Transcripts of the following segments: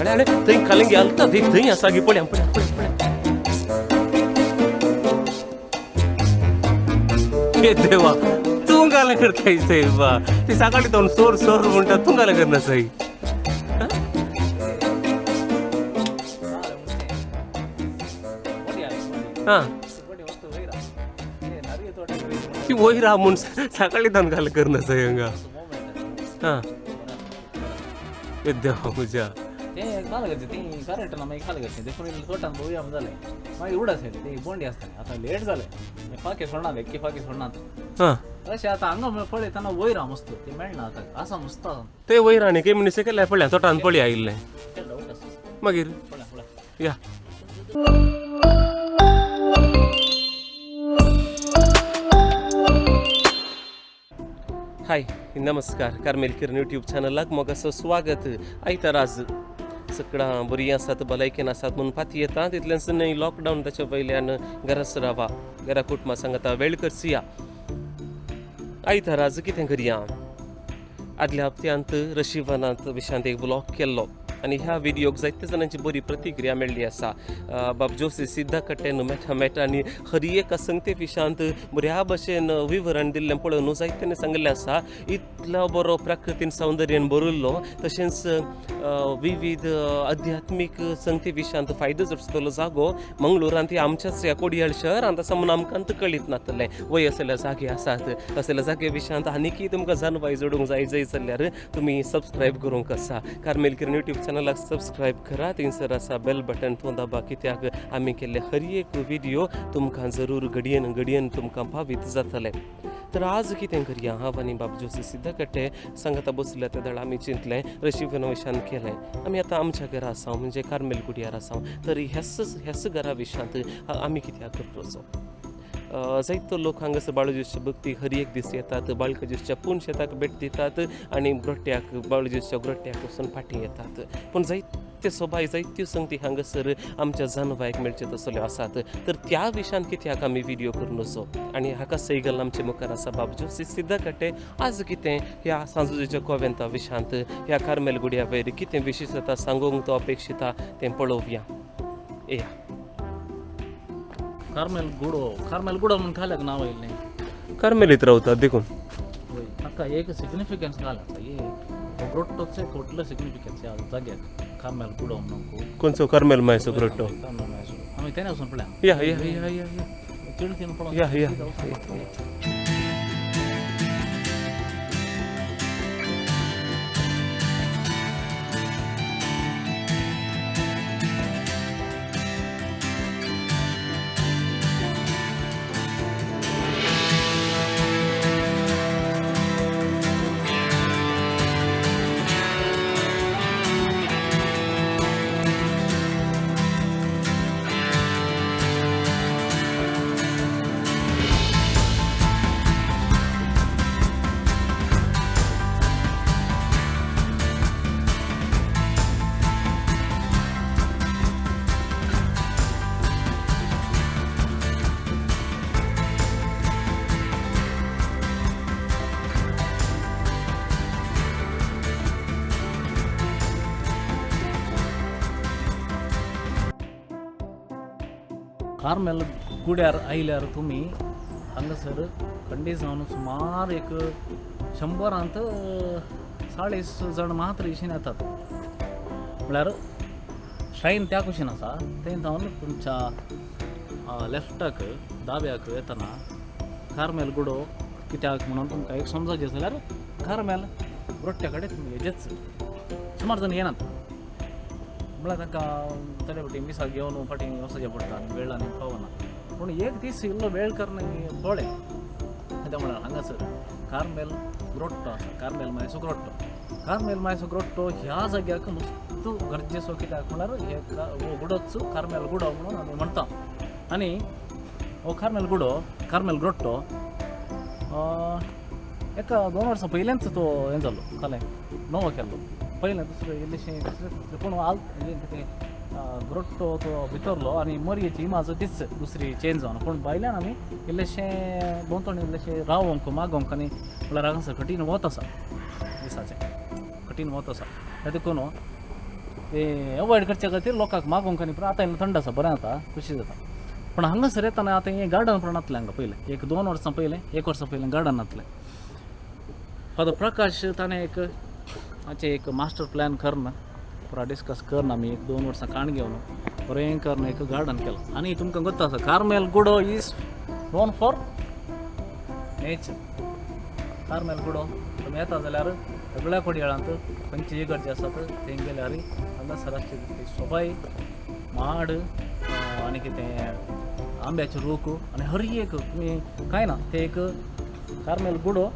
अरे थंय खाली घालता थंय आसा गे पळय पळय पळय हे देवा तू गाला करताय बा ती सकाळी दोन सोर सोर म्हणटा तू गाला करना सही हा ती वही राहा म्हणून सकाळी दोन गाला करना सही हंगा हा देवा मुजा ते खाल करते ती करेक्ट ना मागीर खाल करते ते पूण तोटान बोया जालें मागीर उडस येले ते बोंडी आसताले आतां लेट जालें फाके सोडना एक्की फाके सोडनात हा अशें आतां हांगा पळयतना वयर मस्त ते मेळना आतां आसा मस्त ते वयराणी काही मनीस केल्या पडल्या तोटान पळय आयिल्लें मागीर या हाय नमस्कार कार्मेल किरण यूट्यूब चॅनलाक मोगासो स्वागत आयतार आज सगळां बरीं आसात भलायकेन आसात म्हणून फाती येता तितल्यानच न्हय लॉकडावन ताच्या वयल्यान घराच रावा घरा कुटुंबा सांगता वेळ करचया आयतार आज कितें करया आदल्या हप्त्यांत रशिवनांत विशांत एक ब्लॉग केल्लो आनी ह्या व्हिडिओक जायते जाणांची बरी प्रतिक्रिया मेळ्ळी आसा बाब जोशी सिद्धा कट्टेन मेटा आनी हरी एका संगते विशांत बऱ्या भशेन विवरण दिल्लें पळोवन जायत्यांनी सांगिल्लें आसा इतलो बरो प्रकृतीन सौंदर्यान भरिल्लो तशेंच विविध आध्यात्मीक संगते विशांत फायदो जोडचो जागो मंगळूरांत ती आमच्याच ह्या कोडयाळ शहरांत आसा म्हूण आमकां कळीत नासलें वय असले जागे आसात असले जागे विशांत आनीकय तुमकां जानवाय जोडूंक जाय जाल्यार तुमी सबस्क्रायब करूंक आसा कार्मेल किरण यूट्यूब चॅनलाक सबस्क्रायब करा थंयसर आसा बेल बटन तो दाबा कित्याक आमी केल्ले हर एक व्हिडिओ तुमकां जरूर घडयेन तुमकां भावीत जातले तर आज कितें करया हांव आनी बाब जोशी सिद्धा कट्टे सांगता बसल्या त्या दळ आमी चिंतलें रशिवन विशांत केलें आमी आतां आमच्या घरा आसा म्हणजे कार्मेल कुडयार आसा तर ह्याच घरा विशांत आमी कित्याक करचो जायतो लोक हांगासर बाळूजेच्या भक्ती हर एक दीस येतात बाळकाजेच्या पूण शेताक भेट दितात आनी ग्रोट्ट्याक बाळूजेच्या ग्रोट्ट्याक वचून फाटीं येतात पूण जायत्यो सभाय जायत्यो संगती हांगासर आमच्या जानवायक मेळचे तसल्यो आसात तर त्या विशयान कित्याक आमी व्हिडिओ करून वचो आनी हाका सैगल आमचे मुखार आसा बाब जोशी सिद्धा कट्टे आज कितें ह्या सांजुजेच्या कोवेंता विशांत ह्या कार्मेल गुड्या वयर कितें विशेशता सांगूंक तो अपेक्षिता तें पळोवया या कार्मेल गुडो म्हणून खाल्याक नाव येयल्लें कार्मेलीत रावतात देखून हाका एक सिग्निफिकन्स घाला ये ग्रोट्टोचे खोटलं सिग्निफिकन्स ह्या जाग्याक कार्मेल गुडो म्हणून कोणचो कार्मेल मायसो ग्रोट्टो आमी तेने वचून पळया या या या या चिडकीन पळोवन या या कार्मेल गुड्यार आयल्यार तुमी हांगासर खंडे जावन सुमार एक 100 40 जण मात्र इशेन येतात म्हळ्यार श्राइन त्या कुशीन आसा थंय जावन तुमच्या लेफ्टाक दाव्याक येतना कार्मेल गुडो कित्याक म्हणून तुमकां एक समजावचें जाल्यार कार्मेल ग्रोट्ट्या कडेन तुमी हेजेच सुमार जण येनात म्हळ्यार तांकां तडे फाटीं मिसा घेवन फाटीं वचचें पडटा वेळ आनी पावना पूण एक दीस इल्लो वेळ करन पळय कित्याक म्हळ्यार हांगासर कार्मेल ग्रोट्टो आसा कार्मेल मायसो ग्रोट्टो ह्या जाग्याक नुस्तो गरजेचो कित्याक म्हळ्यार हे गुडोच कार्मेल गुडो म्हणून आमी म्हणटा आनी हो कार्मेल ग्रोट्टो एका 2 वर्सां पयलींच तो हें जालो तालें नवो केल्लो पयलें दुसरें इल्लेशें पूण ग्रोट्टो तो भितरलो आनी मरयेची इमाज तीच दुसरी चेंज जावन पूण भायल्यान आमी इल्लेशें दोन इल्लेशें रावोंक मागोंक आनी म्हळ्यार हांगासर कठीण वत आसा दिसाचें कठीण वत आसा त्या देखून ते अवॉइड करच्या खातीर लोकांक मागोवंक आनी आतां थंड आसा बरें जाता खुशी जाता पण हांगासर येताना आतां हें गार्डन पण नातलें हांगा पयलें 1-2 वर्सां पयलें 1 वर्सा पयलें गार्डन नातलें फादर प्रकाश ताणें एक मास्टर प्लॅन करना पुरा डिस्कस करना आमी 1-2 वर्सां काण घेवन बरें करून एक गार्डन केलां आनी तुमकां गोत्ता आसा Carmel Gudo is known for nature Carmel Gudo तुमी येता जाल्यार सगळ्या कोडयाळांत खंयची इगर्ज आसात थंय गेल्यार हांगासर आसली सोबाय माड आनी कितें आंब्याचे रूख आनी हर एक तुमी कांय ना ते एक कार्मेल गुडो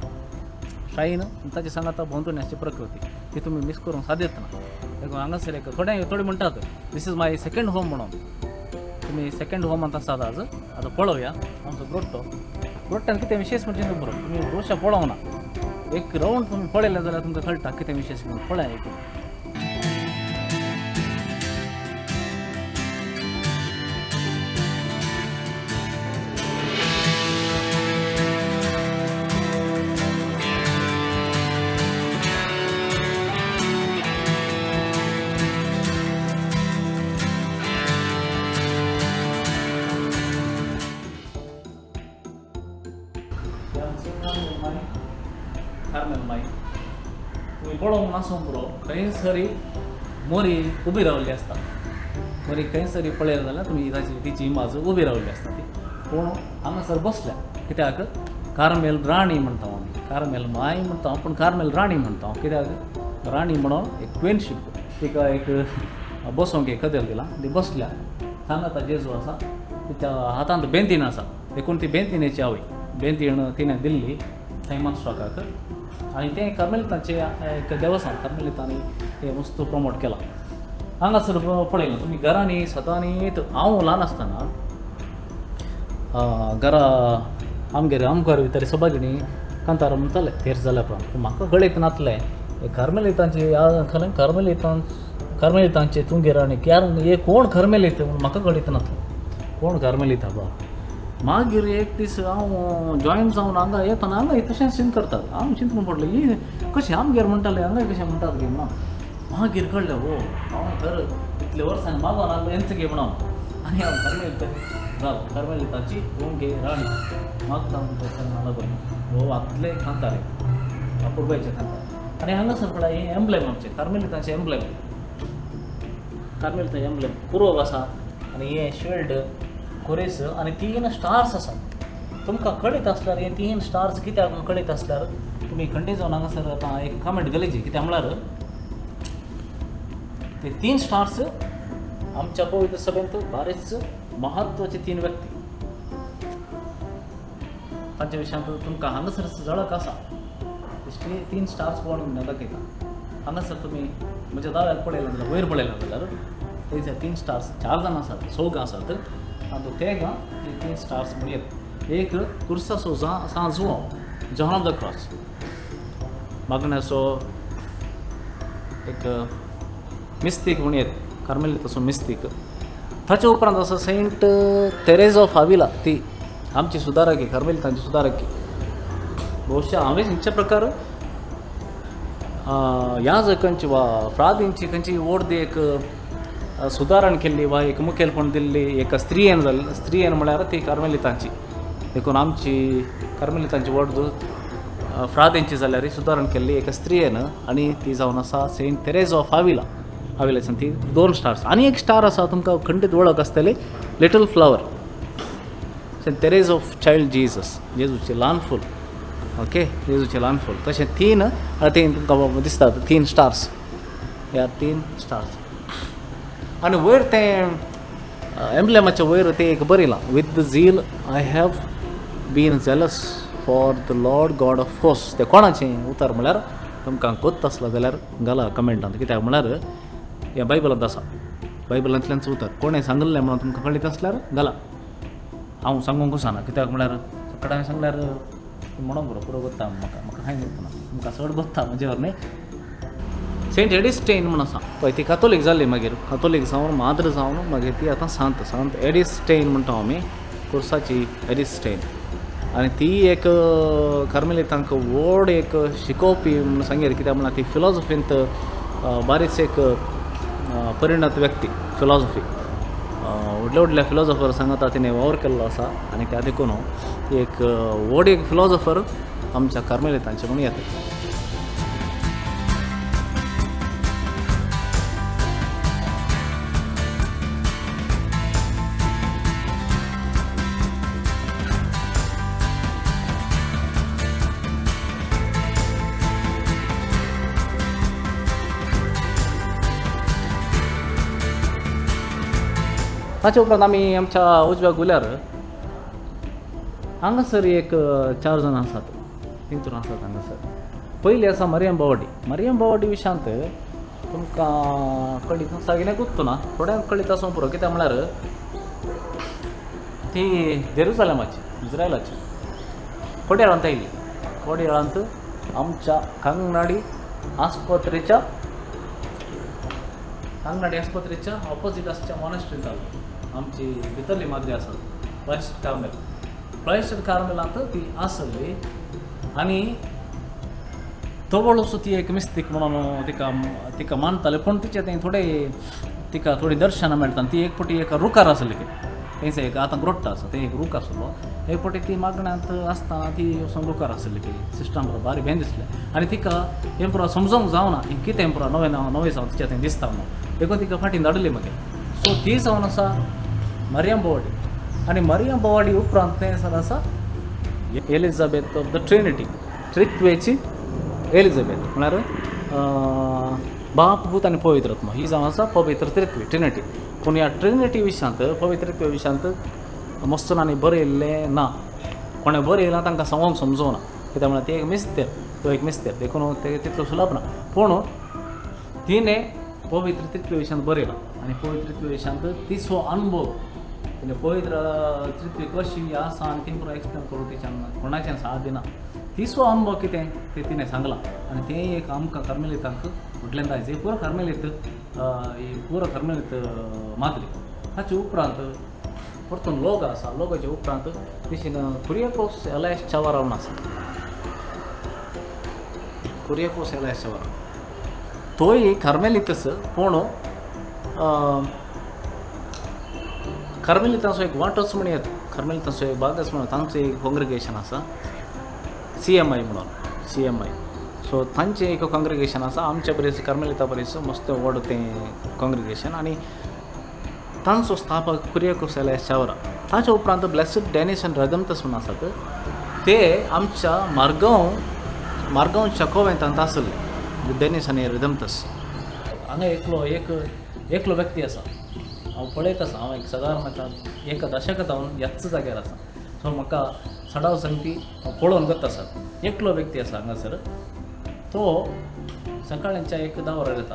शाईन ताचे सांगाता भोंवतणी प्रकृती ती तुमी मिस करूंक सादीत ना देखून हांगासर एक थोडे म्हणटात this is my second home म्हणून तुमी सेकंड होमांत आसात आज आतां पळोवया आमचो ग्रोट्टान कितें विशेश म्हणजे खबर तुमी रोशा पळोवंक ना एक रावंड तुमी पळयलें जाल्यार तुमकां कळटा कितें विशेश म्हणून पळया एक कार्मेल माई तुम्ही पळोवंक नासूं पुरो खंय सरी मोरी उबी रावल्ली आसता मोरी खंय सरी पळयलें जाल्यार तुमी तिची इमाज उबी रावल्ली आसता ती पूण हांगासर बसल्या कित्याक कार्मेल राणी म्हणटा आमी कार्मेल माय म्हणटा पूण कार्मेल राणी म्हणटा कित्याक राणी म्हणून एक क्वीनशीप तिका एक बसोंक एक कदेल दिला ती बसल्या सांगाता जेजू आसा तिच्या हातांत बेंतीन आसा देखून ती बेंतिनेची आवय बेंतीण तिणें दिल्ली थंय मास्टराकाक आनी तें कार्मेलितांचें एक देवस्थान कार्मेलितांनी तें वस्तू प्रमोट केलां हांगासर पळयलां तुमी घरांनी सदांनी हांव ल्हान आसतना घरा आमगेर आमकार भितर सबागिणी कांतार म्हणटाले तेर जाल्या उपरांत म्हाका कळीत नासलें कार्मेलितांची खरें कार्मेलितांचे तुंगेर आनी हे कोण कार्मेलीत म्हूण म्हाका कळीत नासलें कोण कार्मेलीत बा मागीर एक दीस हांव जॉयन जावन हांगा येतना हांगा तशें चिंत करतात हांव चिंतून पडलें ही कशें आमगेर म्हणटाले हांगा कशें म्हणटात गे ना मागीर कळ्ळें हो हांव तर इतले वर्सांनी मागोन हाडलो हेंच गे म्हणून आनी हांव कार्मेलिताची तुंगे राणी मागता म्हणटा हो आतले कांतारे अपुरबायचे कांतारे आनी हांगासर पळय हें एम्ब्लेम आमचें कार्मेलितांचें एम्ब्लेम कार्मेलितांचें एम्ब्लेम कुरव आसा आनी हें शिल्ड कोरेस आनी 3 स्टार्स आसात तुमकां कळीत आसल्यार हे 3 स्टार्स कित्याक कळीत आसल्यार तुमी खंय जावन हांगासर आतां एक कमेंट घालीची कित्याक म्हळ्यार ते 3 स्टार्स आमच्या पवित्र सभेंत बरेच महत्वाचे 3 व्यक्ती तांच्या विशयांत तुमकां हांगासर झळक आसा 3 स्टार्स पळोवन दाखयता हांगासर तुमी म्हज्या दाव्यार पळयलें जाल्यार वयर पळयलें जाल्यार थंयसर 3 स्टार्स 4 जाण आसात सोग आसात आनी तेगा 3 स्टार्स म्हणयत एक कुर्सासो सांजुओ जॉन ऑफ द क्रॉस मागण्याचो एक मिस्तीक म्हणयत कार्मेलिताचो मिस्तीक ताचे उपरांत आसा सेंट तेरेज ऑफ अविला ती आमची सुदारकी कार्मेलितांची सुदारकी बहुशा हांवें खंयचे प्रकार याजकांची वा फ्रादींची खंयची व्हड एक सुदारण केल्ली वा एक मुखेलपण दिल्ली एका स्त्रियेन म्हळ्यार ती कार्मेलितांची देखून आमची कार्मेलितांची व्हड फ्रादेंची जाल्यार सुदारण केल्ली एका स्त्रियेन आनी ती जावन आसा सेंट तेरेज ऑफ अविलाच्यान ती 2 स्टार्स आनी एक स्टार आसा तुमकां खंडीत वळख आसतली little flower saint Therese of child जेजूचें ल्हान फूल ओके जेजूचें ल्हान फूल तशें 3 तुमकां दिसतात 3 स्टार्स ह्या 3 स्टार्स आनी वयर तें एम्ब्लेमाच्या वयर तें एक बरयलां with the zeal I have been zealous for the Lord God of host तें कोणाचें उतर म्हळ्यार तुमकां कोत्त आसलो जाल्यार घाला कमेंटांत कित्याक म्हळ्यार हें बायबलांत आसा बायबलांतल्यानच उतर कोणें सांगलें म्हणून तुमकां कळीत आसल्यार घाला हांव सांगूंक वचना कित्याक म्हळ्यार सकाळीं हांवें सांगल्यार म्हणून बरो पुरो गोत्ता म्हाका कांय दिसना तुमकां चड गोत्ता म्हजे वर न्ही सेंट एडिस्टेन म्हणून आसा पळय ती कातोलीक जाल्ली मागीर कातोलीक जावन माद्र जावन मागीर ती आतां सांत एडिस्टेन म्हणटा आमी कुर्साची एडिस्टेन आनी ती एक कार्मेलितांक व्हड एक शिकोवपी म्हूण सांगेर कित्याक म्हळ्यार ती फिलॉसॉफींत बारीच एक परिणत व्यक्ती फिलॉसॉफी व्हडल्या व्हडल्या फिलॉसॉफर सांगता तिने वावर केल्लो आसा आनी त्या देखून एक व्हड एक फिलॉसॉफर आमच्या कार्मेलितांचे म्हणून येता. ताचे उपरांत आमी आमच्या उजव्या गुल्यार हांगासर एक 4 जाण आसात, थिंगसून आसात हांगासर. पयली आसा मरियम बावडी. मरियम बावडी विशयांत तुमकां कळीत सागिने गुत्तू थोड्यांक कळीत आसूं पुरो, कित्याक म्हळ्यार ती जेरुसलेमाची, इज्रायलाची कोड्याळांत आयली. कोड्याळांत आमच्या कांगनाडी आस्पत्रेच्या ऑपोजीट आसच्या मॉनेस्ट्रींत आमची भितरली माद्री आसा क्रायस्ट कार्मेलांत ती आसली. आनी तवळ ती एक मिस्तीक म्हणून तिका मानताले, पूण तिचे थंय थोडे तिका थोडी दर्शनां मेळटा. ती एक फावटी एक रुकार आसली थंयसर एक आतां ग्रोट्टा आसा थंय एक रूख आसलो. एक फावटी ती मागण्यांत आसतना ती वचून रुकार आसली ती सिस्टम पुरो बारी भें दिसलें. आनी तिका हें पुरो समजूंक जावना कितें पुरो नवें जावन तिच्या थंय दिसता म्हणून देखून तिका फाटीं धाडली मागीर. सो ती जावन आसा मरियम बावडी. आनी मरियम बावडी उपरांत थंयसर आसा एलिझाबेथ ऑफ द ट्रिनिटी, त्रित्वेची एलिझाबेथ, म्हळ्यार बाप भूत आनी पवित्र आत्मा ही जावन आसा पवित्र त्रित्वी ट्रिनिटी. पूण ह्या ट्रिनिटी विशयांत पवित्र त्रित्वे विशयांत मस्तुरांनी बरयल्लें ना. कोणें बरयलां तांकां सांगूंक समजोना, कित्याक म्हळ्यार ते एक मिस्तेर, तो एक मिस्तेर देखून ते तितलो सुलभ ना. पूण तिणें पवित्र त्रित्वे विशयांत बरयलां आनी पवित्र त्रित्वे विशयांत तिचो अनुभव तिणें पवित्र त्रित्वी कशी आसा आनी ती पुरो एक्सप्लेन करूं तिच्यान कोणाचें साथ दिना. तिचो अनुभव कितें तें तिणें सांगलां आनी तें एक आमकां कार्मेलितांक म्हटलें जाय जे पुरो कार्मेलीत माद्री. हाचे उपरांत परतून लोग आसा. लोगाचे उपरांत तिशीन कुरियाकोस एलायस चावारावन आसा. कुरियाकोस एलायस चावाराव तोय कार्मेलीतच, पूण कार्मेलितांचो एक वांटोच म्हण येता, कार्मेलितांचो एक भागच म्हणून तांचो एक कॉंग्रिगेशन आसा CMI म्हणून CMI. सो तांचें एक कॉंग्रिगेशन आसा आमच्या परीस कार्मेलिता परीस मस्त व्हड तें कॉंग्रिगेशन. आनी तांचो स्थापक कुरियाकोस एलायस चावरा. ताच्या उपरांत ब्लेसड डेनिस एंड रेदमतस म्हणून आसात. ते आमच्या मारगांवच्या कोवेंतांत आसले डेनिस आनी रेदमतस. हांगा एकलो व्यक्ती आसा. हांव पळयत आसा, हांव एक सादारण एका दशकांत हांव ह्याच जाग्यार आसा. सो म्हाका सडाव सांगपी पळोवन गत आसा. एकलो व्यक्ती आसा हांगासर. तो सकाळच्या एक 10 वरां येता,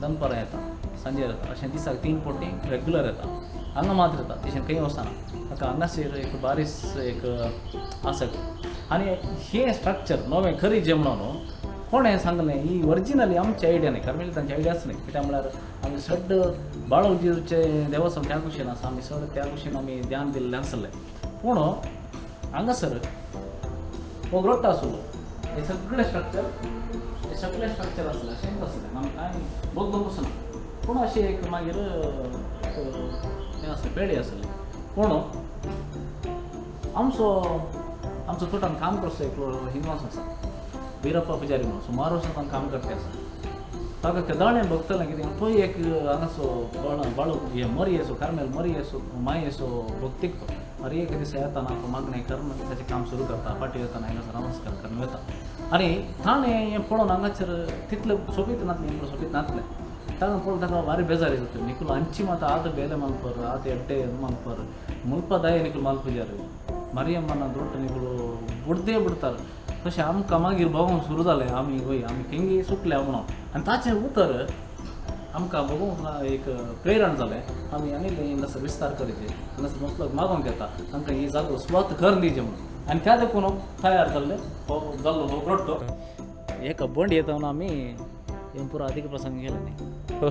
दनपारां येता, सांजे येता, अशें दिसाक 3 फावटी रेग्युलर येता. हांगा मात येता, तशें खंय वचना. म्हाका हांगासर एक बारीस एक आसा. आनी हें स्ट्रक्चर नवें खरी जें म्हणून कोणें सांगलें ही ओरिजिनली आमची आयडिया न्ही, कार्मेलितांची आयडिया आसली. कित्याक म्हळ्यार आमी सड बाळूजीचें देवस्थान त्या कुशीन आसा. आमी सड त्या कुशीन आमी ध्यान दिल्लें आसलें. पूण हांगासर हो ग्रोट्टा आसलो. हे सगळे स्ट्रक्चर आसलें, अशेंच आसलें. आमी कांय बदलूंक वचना. पूण अशें एक मागीर हें आसलें पेडे आसले. पूण आमचो तुटान काम करचो एकलो हिंदवास आसा वीरप्पा पुजारी म्हणून. सुमार वर्सां काम करता आसा. ताका केदाळें बघतलें कितें पळय एक हांगासो बाळू हे मरी येसो कार्मेल मरी येसो माय येसो भक्तीक तो अरे एक दीस येताना तो मागणें करून ताचें काम सुरू करता. फाटी येताना हांगासर नमस्कार करून वता. आनी ताणें हें पळोवन हांगासर तितलें सोबीत नासलें, सोबीत नासलें. ताका पळोवन ताका बारी बेजार येता. निकुल अंची मात आद बेले मानपर आद एड्डे मानपर मुल्पदाय निकुल मालपुजारी मरियम्मना दोट्ट निकुल बुडदे बुडतार. तशें आमकां मागीर भोगोंक सुरू जालें. आमी थिंगी सुटले म्हणून. आनी ताचें उतर आमकां बघूंक एक प्रेरण जालें. आमी आनी हांगासर विस्तार करीत हांगासर मसलोक मागोंक येता तांकां ही जागो स्वत घर दिवचें म्हणून. आनी त्या देखून तयार जाल्लो हो ग्रोट्टो. एका बंड येताना आमी हें पुरो अधिक प्रसंग गेले न्ही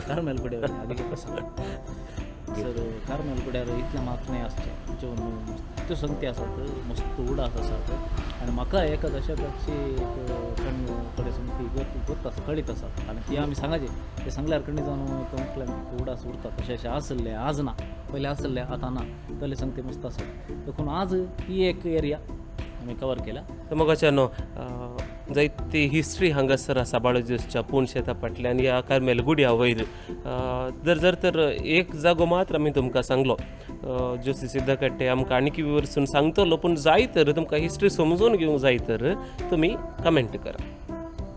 कार्मेल कुड्यार अधिक प्रसंग. सर कार्मेल कुड्यार इतलें मात न्ही आसचें ज्यो मस्त संगती आसात, मस्त उडास आसात. आनी म्हाका एका दशकाची थोडे समती गोत आसा कळीत आसा आनी ती आमी सांगाचे ते सांगल्यार कणी जावन म्हटल्यार उडास उरता तशें अशें आसले आज ना पयलीं आसले आतां ना तले सांगते मस्त आसा देखून आज ही एक एरिया आमी कवर केला. तर मोगाच्यानो जायती हिस्ट्री हांगासर आसा बाळूजोसच्या पूण शेता फाटल्यान ह्या कार्मेल गुड्या वयर जर तर एक जागो मात्र आमी तुमकां सांगलो जोशी सिद्धकट्टे आमकां आनीक वरसून सांगतलो पूण जाय तर तुमकां हिस्ट्री समजून घेवंक जाय तर तुमी कमेंट करा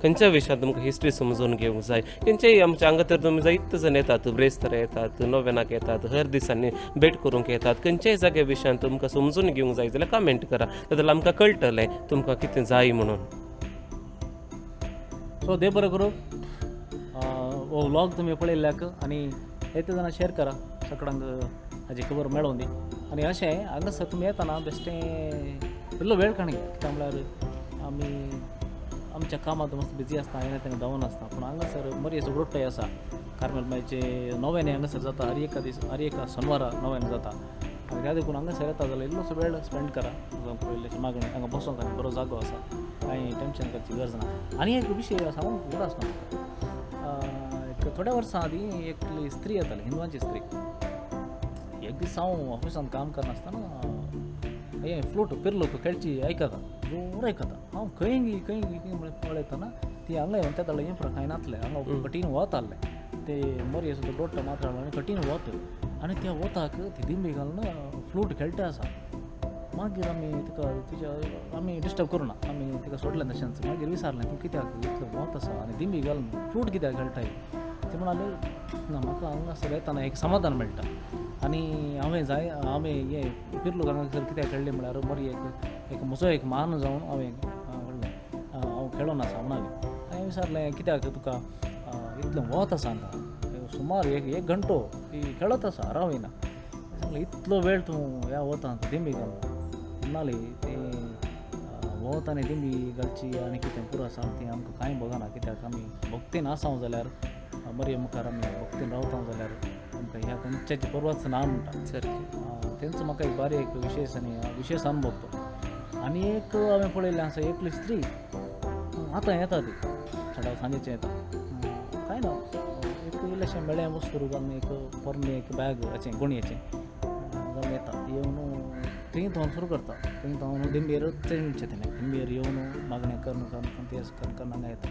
खंयच्या विशयात तुमकां हिस्ट्री समजून घेवंक जाय. खंयच्याय आमच्या हांगा तर तुमी जायते जण येतात ब्रेस्तारा येतात नोवेनाक येतात हर दिसांनी भेट करूंक येतात खंयच्याय जाग्या विशयान तुमकां समजून घेवंक जाय जाल्यार कमेंट करा जाल्यार आमकां कळटलें तुमकां कितें जाय म्हणून. सो देव बरें करूं हो व्लॉग तुमी पळयल्याक आनी येते जाणां शेअर करा सगळ्यांक हाजी खबर मेळोवन दी आनी अशें हांगासर तुमी येताना बेश्टें इल्लो वेळ काणी कित्याक म्हळ्यार आमी आमच्या कामात मस्त बिजी आसता येणे तेन्ना धांवन आसता पूण हांगासर बरी असो रोट्टय आसा कार्मेल मागीरचे नव्याने हांगासर जाता हर एका शेनवारा नव्यान जाता आनी त्या देखून हांगासर येता जाल्यार इल्लोसो वेळ स्पेंड करा पयलें मागणें हांगा बसोंक आनी बरो जागो आसा कांय टेंशन करची गरज ना. आनी एक विशय सांगूंक बरो आसता म्हाका एक थोड्या वर्सां आदीं एकली स्त्री येताली हिंदुवांची स्त्री एक दीस हांव ऑफिसान काम करनासतना हें फ्लूट पिरलो खेळची आयकता जोर आयकता हांव खंय म्हळ्यार पळयतना ती हांगा येवन त्या तळें हें कांय नासलें हांगा कठीण वत आहलें ते मरी असो तो डोट्ट मात्र आनी कठीण वत आनी त्या वताक ती दिंबी घालून फ्लूट खेळटा आसा. मागीर आमी तिका आमी डिस्टर्ब करूना आमी तिका सोडलें तशेंच मागीर विचारलें तूं कित्याक इतलें वत आसा आनी दिंबी घालून फ्लूट कित्याक खेळटाय ते म्हणाले ना म्हाका हांगासर येताना एक समाधान मेळटा आनी हांवें हें पिरलो हांगासर कित्याक खेळ्ळें म्हळ्यार बरी एक म्हजो एक मान जावन हांव खेळून आसा म्हणालें. हांवें विचारलें कित्याक तुका इतलें वत आसा हांगा सुमार एक घंटो ती खेळत आसा रावयना सांगलें इतलो वेळ तूं ह्या वतांत दिंबी घालून म्हणाली तें वत आनी दिंबी घालची आनी कितें पुरो आसा तें आमकां कांय बघना कित्याक आमी भक्तीन आसांव जाल्यार बरी मुखार आमी भक्तीन रावता जाल्यार आमकां ह्या खंयच्याची परवाच ना म्हणटा तेंचो म्हाका एक बारीक विशेश अनुभव तो. आनी एक हांवें पळयलें आसा एकली स्त्री आतां येता ती सकाळ सांजेचें येता कांय ना एक इल्लेशें मेळ्ळें वस्तू घालून एक पोरणे एक बॅग हाचें गुणयेचें घालून येता येवन थंय धांवन सुरू करता थंय धांवन दिंबेर तेंचे दिंबेर येवन मागणें करून तें करून हांगा येता.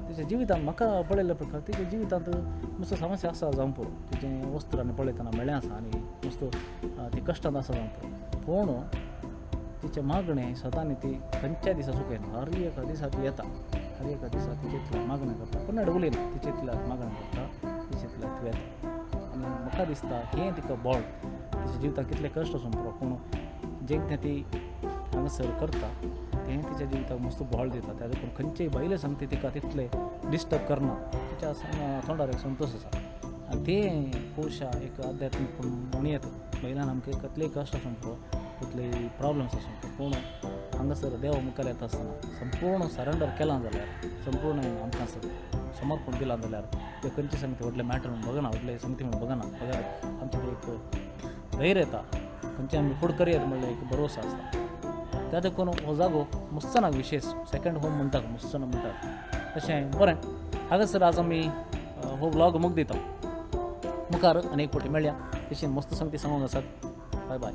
तिच्या जिवितांत म्हाका पळयल्ल्या प्रकार तिच्या जिवितांत मस्त समस्या आसा जावं पुरो तिचें वस्तू आनी पळयतना मेळ्ळें आसा आनी मस्त ती कश्टांत आसा जावं पुरो पूण तिचें मागणें सदांनी ती खंयच्याय दिसा चुकयना हर एका दिसा ती येता हर एका दिसा तिचेंतल्यान मागणें करता कोणाड उलयना तिचेंतल्यान मागणें करता तिचेंतल्यान ती येता आनी म्हाका दिसता हें तिका बळ तिच्या जिवितांत कितलें कश्ट आसूं पुरो पूण जें कितें ती हांगासर करता तें तिच्या जिविताक मस्त बळ दिता त्या देखून खंयचेय बायले सांगता तिका तितलें डिस्टर्ब करना तिच्या तोंडार एक संतोश आसा आनी तें पळोवशा एक आध्यात्मीक म्हणयेत बायलान आमकां कसलेय कश्ट आसूं पुरो कसलेय प्रॉब्लम्स आसूं पूण हांगासर देवा मुखार येता आसतना संपूर्ण सरेंडर केलां जाल्यार संपूर्ण आमकां समर्पण दिलां जाल्यार ते खंयचे सांगता व्हडले मॅटर म्हणून बघना व्हडले संगती म्हणून बघना बघार आमचे कडेन एक धैर्य येता खंयचे आमी फूड करियर म्हणल्यार एक भरोसा आसता. त्या देखून हो जागो मुस्सनाक विशेश सेकंड होम म्हणटात मुस्सना म्हणटात तशें बरें. हांगासर आज आमी हो व्लॉग मुख दिता मुखार आनी एक फावटी मेळया तशें मस्त सांगती सांगूंक आसात. Bye bye.